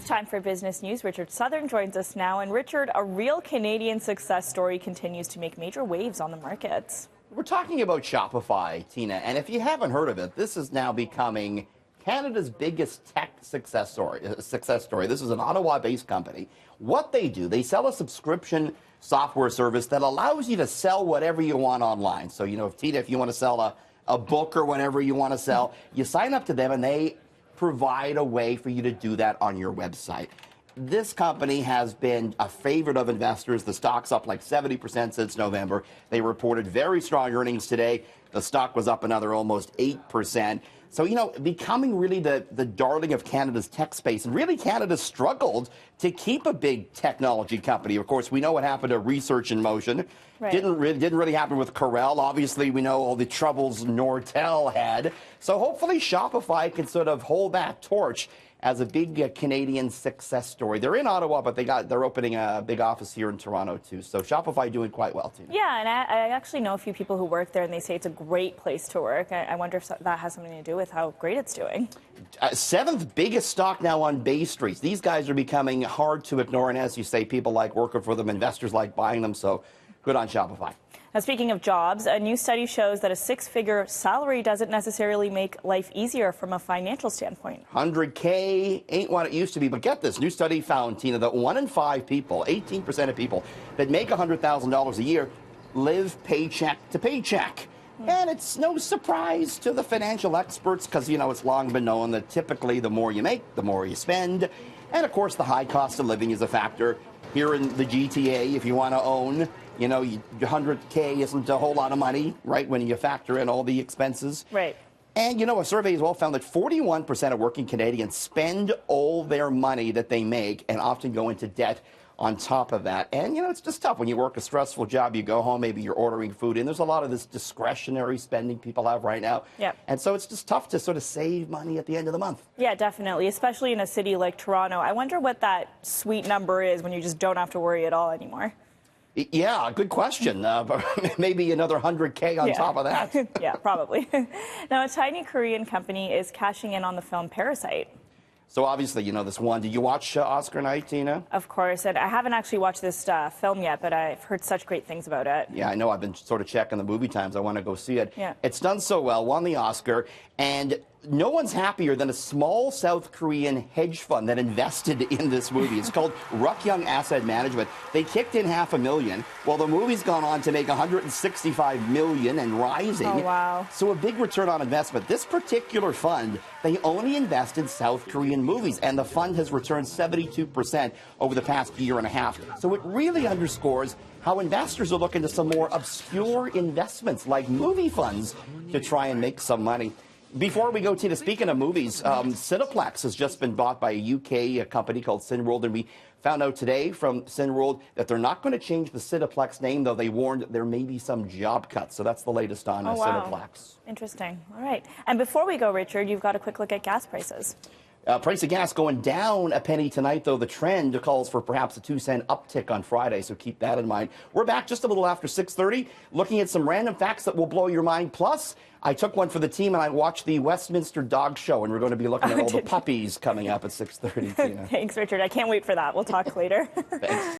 Time for business news. Richard Southern joins us now. And Richard, a real Canadian success story continues to make major waves on the markets. We're talking about Shopify, Tina, and if you haven't heard of it, this is now becoming Canada's biggest tech success story. This is an Ottawa-based company. What they do, they sell a subscription software service that allows you to sell whatever you want online. So, if Tina, if you want to sell a book or whatever you want to sell, you sign up to them and they provide a way for you to do that on your website. This company has been a favorite of investors. The stock's up like 70% since November. They reported very strong earnings today. The stock was up another almost 8%. So, becoming really the darling of Canada's tech space. And really, Canada struggled to keep a big technology company. Of course, we know what happened to Research in Motion. Right. Didn't really happen with Corel. Obviously, we know all the troubles Nortel had. So hopefully Shopify can sort of hold that torch as a big Canadian success story. They're in Ottawa, but they're opening a big office here in Toronto, too. So Shopify doing quite well, too. Yeah, and I actually know a few people who work there, and they say it's a great place to work. I wonder if that has something to do with how great it's doing. Seventh biggest stock now on Bay Street. These guys are becoming hard to ignore, and as you say, people like working for them, investors like buying them, so good on Shopify. Now, speaking of jobs, a new study shows that a six-figure salary doesn't necessarily make life easier from a financial standpoint. $100K ain't what it used to be. But get this, new study found, Tina, that 1 in 5 people, 18% of people that make $100,000 a year live paycheck to paycheck. And it's no surprise to the financial experts because, it's long been known that typically the more you make, the more you spend. And, of course, the high cost of living is a factor. Here in the GTA, if you want to own, 100K isn't a whole lot of money, right, when you factor in all the expenses. Right. And, a survey as well found that 41% of working Canadians spend all their money that they make and often go into debt on top of that. And, it's just tough. When you work a stressful job, you go home, maybe you're ordering food, and there's a lot of this discretionary spending people have right now. Yep. And so it's just tough to sort of save money at the end of the month. Yeah, definitely, especially in a city like Toronto. I wonder what that sweet number is when you just don't have to worry at all anymore. Yeah, good question. Maybe another 100K on top of that. Yeah, probably. Now, a tiny Korean company is cashing in on the film Parasite. So obviously, this one. Did you watch Oscar night, Tina? Of course, and I haven't actually watched this film yet, but I've heard such great things about it. Yeah, I know. I've been sort of checking the movie times. I want to go see it. Yeah. It's done so well, won the Oscar, and no one's happier than a small South Korean hedge fund that invested in this movie. It's called Rukyung Asset Management. They kicked in $500,000. Well, the movie's gone on to make $165 million and rising. Oh, wow. So a big return on investment. This particular fund, they only invest in South Korean movies, and the fund has returned 72% over the past year and a half. So it really underscores how investors are looking to some more obscure investments like movie funds to try and make some money. Before we go, Tina, speaking of movies, Cineplex has just been bought by a UK company called Cineworld, and we found out today from Cineworld that they're not going to change the Cineplex name, though they warned there may be some job cuts. So that's the latest on Cineplex. Interesting. All right. And before we go, Richard, you've got a quick look at gas prices. Price of gas going down a penny tonight, though the trend calls for perhaps a 2-cent uptick on Friday, so keep that in mind. We're back just a little after 6:30, looking at some random facts that will blow your mind. Plus, I took one for the team, and I watched the Westminster Dog Show, and we're going to be looking at all the puppies coming up at 6:30. Thanks, Richard. I can't wait for that. We'll talk later. Thanks.